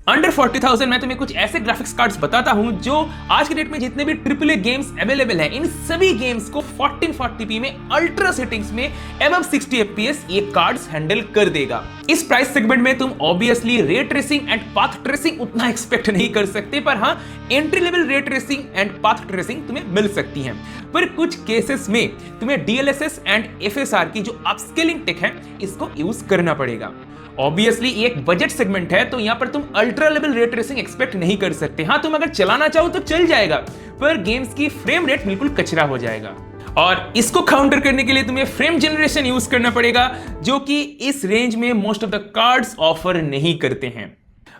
Under 40,000 में तुम्हें कुछ ऐसे ग्राफिक्स कार्ड्स बताता हूं जो आज के डेट में जितने भी ट्रिपल ए गेम्स अवेलेबल हैं, इन सभी गेम्स को 1440p में अल्ट्रा सेटिंग्स में एबव 60 fps ये कार्ड्स हैंडल कर देगा। इस प्राइस सेगमेंट में तुम obviously ray tracing and path tracing उतना एक्सपेक्ट नहीं कर सकते, पर हाँ entry level ray tracing and path tracing तुम्हें मिल सकती है। पर कुछ केसेस में तुम्हें DLSS एंड FSR की जो अपस्केलिंग टेक है इसको यूज करना पड़ेगा। ऑब्वियसली ये एक बजट सेगमेंट है, तो यहां पर तुम ultra level ray tracing expect नहीं कर सकते। हाँ, तुम अगर चलाना चाहो तो चल जाएगा, पर गेम्स की फ्रेम रेट बिल्कुल कचरा हो जाएगा। और इसको काउंटर करने के लिए तुम्हें फ्रेम जनरेशन यूज करना पड़ेगा, जो कि इस रेंज में most of the cards offer नहीं करते हैं।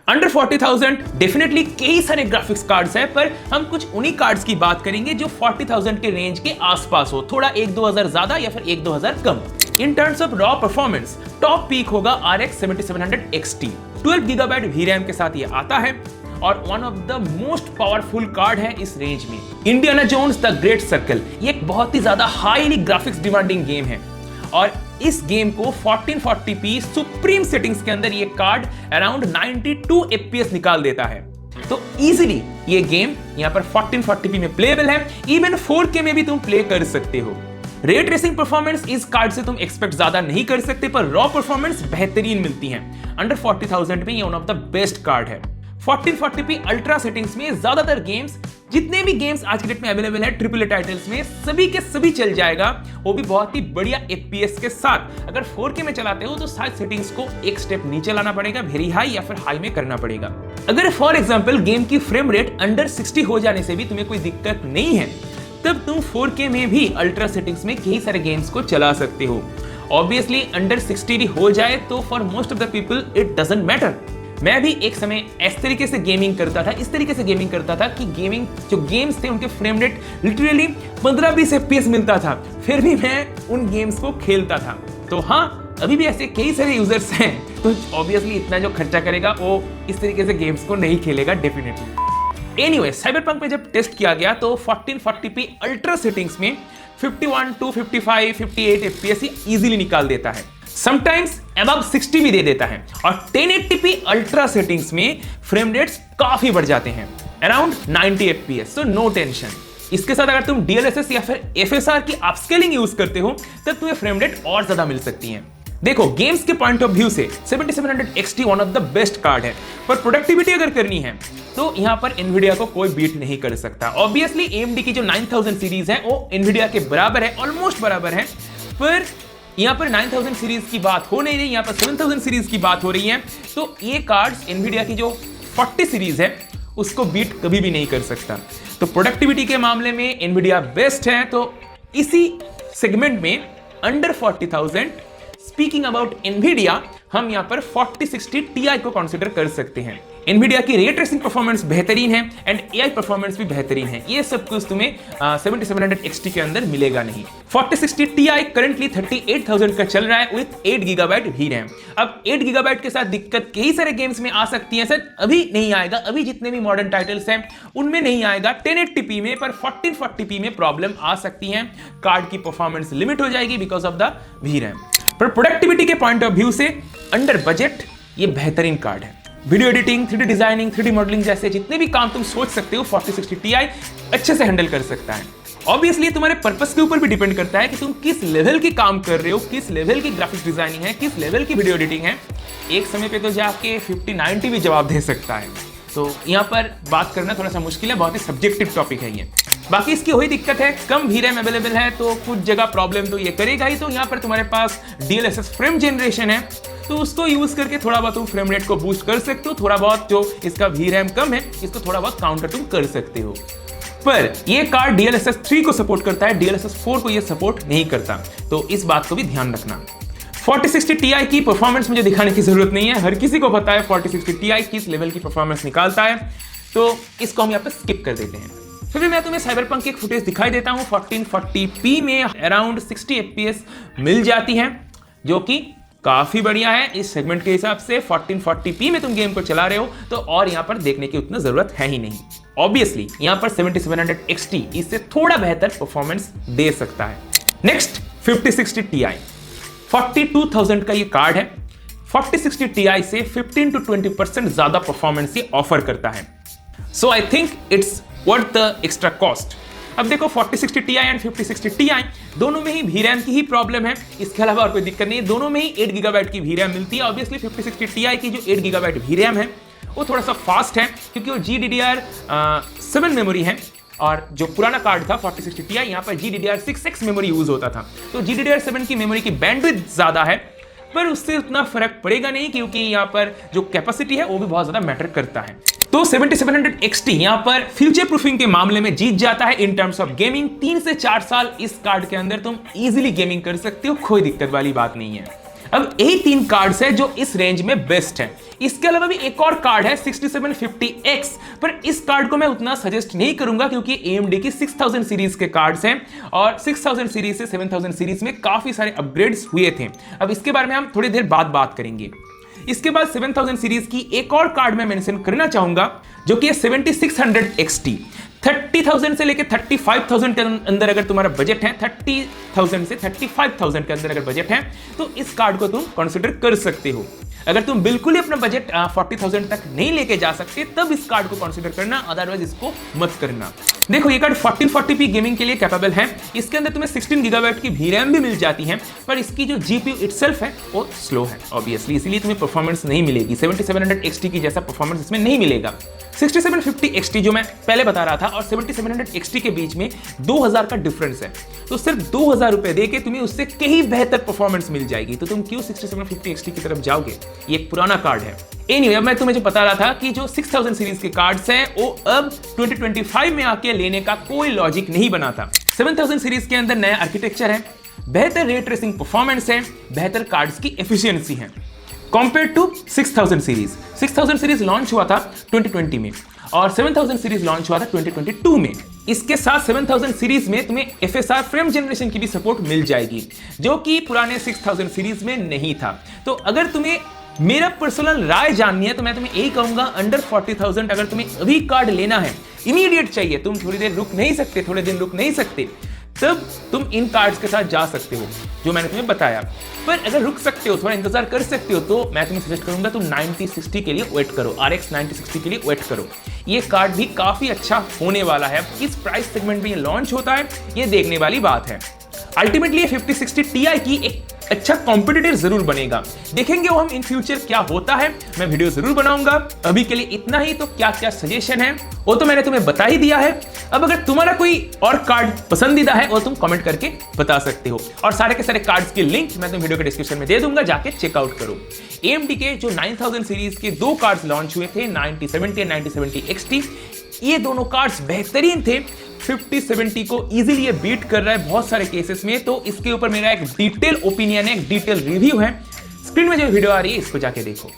अंडर 40,000 डेफिनेटली कई सारे ग्राफिक्स कार्ड्स हैं, पर हम कुछ उन्हीं कार्ड्स की बात करेंगे जो 40,000 के रेंज के आसपास हो, थोड़ा 1-2 हजार ज्यादा या फिर 1-2 हजार कम। In terms of raw performance top peak होगा RX 7700 XT। 12 GB VRAM के साथ ये आता है और one of the most powerful card है इस रेंज में। Indiana Jones the Great Circle ये एक बहुत ही ज्यादा हाईली ग्राफिक्स डिमांडिंग गेम है और इस गेम को 1440p सुप्रीम सेटिंग्स के अंदर ये कार्ड अराउंड 92 fps निकाल देता है। तो इजीली ये गेम यहाँ पर 1440p में प्लेबल है, इवन 4K में भी तुम प्ले कर सकते हो। रे ट्रेसिंग परफॉर्मेंस इस कार्ड से तुम एक्सपेक्ट ज्यादा नहीं कर सकते, पर रॉ परफॉर्मेंस बेहतरीन मिलती है। अंडर 40,000 में ये one of the best card है। 1440p अल्ट्रा सेटिंग्स में ज्यादातर गेम्स, जितने भी गेम्स आज के डेट में अवेलेबल है ट्रिपल ए टाइटल्स में, सभी के सभी चल जाएगा, वो भी बहुत ही बढ़िया FPS के साथ। अगर 4K में चलाते हो तो साइज सेटिंग्स को एक स्टेप नीचे लाना पड़ेगा, वेरी हाई या फिर हाई में करना पड़ेगा। अगर फॉर एग्जांपल गेम की फ्रेम रेट अंडर 60 हो जाने से भी तुम्हें कोई दिक्कत नहीं है, तब तुम 4K में भी अल्ट्रा सेटिंग्स में कई सारे गेम्स को चला सकते हो। ऑब्वियसली अंडर 60 भी हो जाए तो for most of the people it doesn't matter. मैं भी एक समय इस तरीके से गेमिंग करता था, कि जो गेम्स थे उनके फ्रेम रेट लिटरली 15-20 FPS मिलता था, फिर भी मैं उन गेम्स को खेलता था। तो हाँ, अभी भी ऐसे कई सारे यूजर्स हैं, तो ऑब्वियसली इतना जो खर्चा करेगा वो इस तरीके से गेम्स को नहीं खेलेगा डेफिनेटली। एनीवे, साइबरपंक में जब टेस्ट किया गया तो 1440p अल्ट्रा सेटिंग्स में 51 to 55, 58 FPS इजीली निकाल देता है, समटाइम्स अबव 60 भी दे देता है। और 1080p अल्ट्रा सेटिंग्स में फ्रेम रेट्स काफी बढ़ जाते हैं, अराउंड 90 fps, तो नो टेंशन। इसके साथ अगर तुम DLSS या फिर FSR की अपस्केलिंग यूज करते हो तब तुम्हें फ्रेम रेट और ज्यादा मिल सकती है। देखो, गेम्स के पॉइंट ऑफ व्यू से 7700 XT one of the best card है, पर प्रोडक्टिविटी अगर करनी है तो यहां पर Nvidia को कोई बीट नहीं कर सकता। ऑब्वियसली AMD की जो 9000 सीरीज है वो Nvidia के बराबर है, ऑलमोस्ट बराबर है, पर यहां पर 9000 सीरीज की बात हो नहीं रही, यहां पर 7000 सीरीज की बात हो रही है। तो ये कार्ड्स Nvidia की जो 40 सीरीज है उसको बीट कभी भी नहीं कर सकता। तो प्रोडक्टिविटी के मामले में Nvidia बेस्ट है। तो इसी सेगमेंट में अंडर 40,000 स्पीकिंग अबाउट Nvidia, हम यहां पर 4060 Ti को कंसीडर कर सकते हैं। Nvidia की रे ट्रेसिंग परफॉर्मेंस बेहतरीन है एंड AI परफॉर्मेंस भी बेहतरीन है। ये सब कुछ तुम्हें 7700 XT के अंदर मिलेगा नहीं। 4060 Ti करंटली 38,000 का चल रहा है विथ 8 GB VRAM। अब 8 GB के साथ दिक्कत कई सारे गेम्स में आ सकती है, सर अभी नहीं आएगा, अभी जितने भी मॉडर्न टाइटल्स हैं उनमें नहीं आएगा 1080p में, पर 1440p में प्रॉब्लम आ सकती है। कार्ड की परफॉर्मेंस लिमिट हो जाएगी बिकॉज ऑफ द VRAM। पर प्रोडक्टिविटी के पॉइंट ऑफ व्यू से अंडर बजट ये बेहतरीन कार्ड है। Video editing, 3D designing, 3D modelling जैसे जितने भी काम तुम सोच सकते हो 4060 Ti अच्छे से हैंडल कर सकता है। ऑब्वियसली तुम्हारे पर्पस के ऊपर भी डिपेंड करता है कि तुम किस लेवल की काम कर रहे हो, किस लेवल की ग्राफिक्स डिजाइनिंग है, किस लेवल की वीडियो एडिटिंग है। एक समय पे तो जाके 5090 भी जवाब दे सकता है। तो यहाँ पर बात करना थोड़ा सा मुश्किल है, बहुत ही सब्जेक्टिव टॉपिक है ये। बाकी इसकी वही दिक्कत है, कम VRAM अवेलेबल है तो कुछ जगह प्रॉब्लम तो ये करेगा ही। तो यहाँ पर तुम्हारे पास DLSS फ्रेम जनरेशन है, तो उसको यूज करके थोड़ा बहुत तुम फ्रेम रेट को बूस्ट कर सकते हो। थोड़ा बहुत जो इसका VRAM कम है इसको थोड़ा बहुत काउंटर तुम कर सकते हो। पर ये कार्ड DLSS 3 को सपोर्ट करता है, DLSS 4 को ये सपोर्ट नहीं करता, तो इस बात को भी ध्यान रखना। 4060 Ti की परफॉर्मेंस मुझे दिखाने की जरूरत नहीं है, हर किसी को पता है 4060 Ti किस लेवल की परफॉर्मेंस निकालता है, तो इसको हम यहाँ पे स्किप कर देते हैं। फिर भी मैं तुम्हें साइबरपंक की एक फुटेज दिखाई देता हूँ। 1440p में अराउंड 60 fps मिल जाती है, जो कि काफी बढ़िया है इस सेगमेंट के हिसाब से। 1440p में तुम गेम को चला रहे हो तो और यहां पर देखने की उतना जरूरत है ही नहीं। ऑब्वियसली यहां पर 7700 XT इससे थोड़ा बेहतर परफॉर्मेंस दे सकता है। नेक्स्ट 5060 Ti 42,000 का ये कार्ड है। 4060 Ti से 15 to 20% ज्यादा परफॉर्मेंस ये ऑफर करता है। So I think it's worth the extra cost. अब देखो 4060 Ti एंड 5060 Ti दोनों में ही VRAM की ही प्रॉब्लम है, इसके अलावा और कोई दिक्कत नहीं है। दोनों में ही 8 GB की VRAM मिलती है। ऑब्वियसली 5060 Ti की जो 8 GB VRAM है वो थोड़ा सा फास्ट है क्योंकि वो GDDR7 मेमोरी है, और जो पुराना कार्ड था 4060 Ti यहाँ पर GDDR6X मेमोरी यूज होता था। तो GDDR7 की मेमोरी की बैंडविड्थ ज्यादा है, पर उससे उतना फर्क पड़ेगा नहीं क्योंकि यहाँ पर जो कैपेसिटी है वो भी बहुत ज्यादा मैटर करता है। तो 7700 XT यहाँ पर फ्यूचर प्रूफिंग के मामले में जीत जाता है इन टर्म्स ऑफ गेमिंग। 3 से 4 साल इस कार्ड के अंदर तुम इजीली गेमिंग कर सकते हो, कोई दिक्कत वाली बात नहीं है। अब यही 3 कार्ड्स है जो इस रेंज में बेस्ट है। इसके अलावा भी एक और कार्ड है 6750X, पर इस कार्ड को मैं उतना सजेस्ट नहीं करूंगा क्योंकि AMD की 6000 सीरीज के कार्ड्स हैं और 6000 सीरीज से 7000 सीरीज में काफी सारे अपग्रेड्स हुए थे। अब इसके बारे में हम थोड़ी देर बाद बात करेंगे। इसके बाद 7000 सीरीज की एक और कार्ड मैं मेंशन करना चाहूंगा जो कि है 7600 XT। 30,000 से लेकर 35,000 के अंदर अगर तुम्हारा बजट है, 30,000 से 35,000 के अंदर अगर बजट है तो इस कार्ड को तुम कंसिडर कर सकते हो। अगर तुम बिल्कुल ही अपना बजट 40,000 तक नहीं लेके जा सकते तब इस कार्ड को कंसिडर करना, अदरवाइज इसको मत करना। देखो ये कार्ड 1440p गेमिंग के लिए कैपेबल है। इसके अंदर तुम्हें 16 GB की VRAM भी मिल जाती है, पर इसकी जो GPU इटसेल्फ है वो स्लो है ऑब्वियसली, इसीलिए तुम्हें परफॉर्मेंस नहीं मिलेगी। 7700 XT की जैसा परफॉर्मेंस इसमें नहीं मिलेगा। 6750 XT जो मैं पहले बता रहा था और 7700 XT के बीच में 2000 का डिफरेंस है, तो सिर्फ 2000 रुपए देके तुम्हें उससे कहीं बेहतर परफॉर्मेंस मिल जाएगी। तो तुम क्यों 6750 XT की तरफ जाओगे? ये एक पुराना कार्ड है। एनीवे, अब मैं तुम्हें जो बता रहा था कि जो 6000 सीरीज के कार्ड्स हैं वो अब 2025 में आके लेने का कोई लॉजिक नहीं बना था। 7000 सीरीज के अंदर नया आर्किटेक्चर है, बेहतर रे ट्रेसिंग परफॉर्मेंस है, बेहतर कार्ड्स की एफिशिएंसी है compare to 6000 series. 6000 series launch हुआ था 2020 में और 7000 सीरीज लॉन्च हुआ था 2022 में। इसके साथ 7000 सीरीज में तुम्हें FSR फ्रेम जनरेशन की भी सपोर्ट मिल जाएगी जो कि पुराने 6000 सीरीज में नहीं था। तो अगर तुम्हें मेरा पर्सनल राय जाननी है तो मैं तुम्हें यही कहूंगा, अंडर 40,000 अगर तुम्हें अभी कार्ड लेना है, इमीडिएट चाहिए, तुम थोड़ी देर रुक नहीं सकते, थोड़े दिन रुक नहीं सकते, तब तुम इन कार्ड्स के साथ जा सकते हो जो मैंने तुम्हें बताया। पर अगर रुक सकते हो, थोड़ा इंतजार कर सकते हो, तो मैं तुम्हें सजेस्ट करूंगा तुम 9060 के लिए वेट करो, RX 9060 के लिए वेट करो। ये कार्ड भी काफी अच्छा होने वाला है। किस प्राइस सेगमेंट में ये लॉन्च होता है ये देखने वाली बात है। अल्टीमेटली 5060 Ti की एक अच्छा कॉम्पिटिटर जरूर बनेगा। देखेंगे वो हम इन फ्यूचर क्या होता है, मैं वीडियो जरूर बनाऊंगा। अभी के लिए इतना ही। तो क्या क्या सजेशन है वो तो मैंने तुम्हें बता ही दिया है। अब अगर तुम्हारा कोई और कार्ड पसंदीदा है वो तुम कमेंट करके बता सकते हो, और सारे के सारे कार्ड्स की लिंक मैं तुम्हें वीडियो के डिस्क्रिप्शन में दे दूंगा, जाके चेकआउट करो। AMD के जो 9000 सीरीज के 2 कार्ड्स लॉन्च हुए थे, 9070 और 9070 XT, ये दोनों कार्ड्स बेहतरीन थे। 5070 को इजीली ये बीट कर रहा है बहुत सारे केसेस में। तो इसके ऊपर मेरा एक डिटेल ओपिनियन है, एक डिटेल रिव्यू है। स्क्रीन में जो वीडियो आ रही है इसको जाके देखो।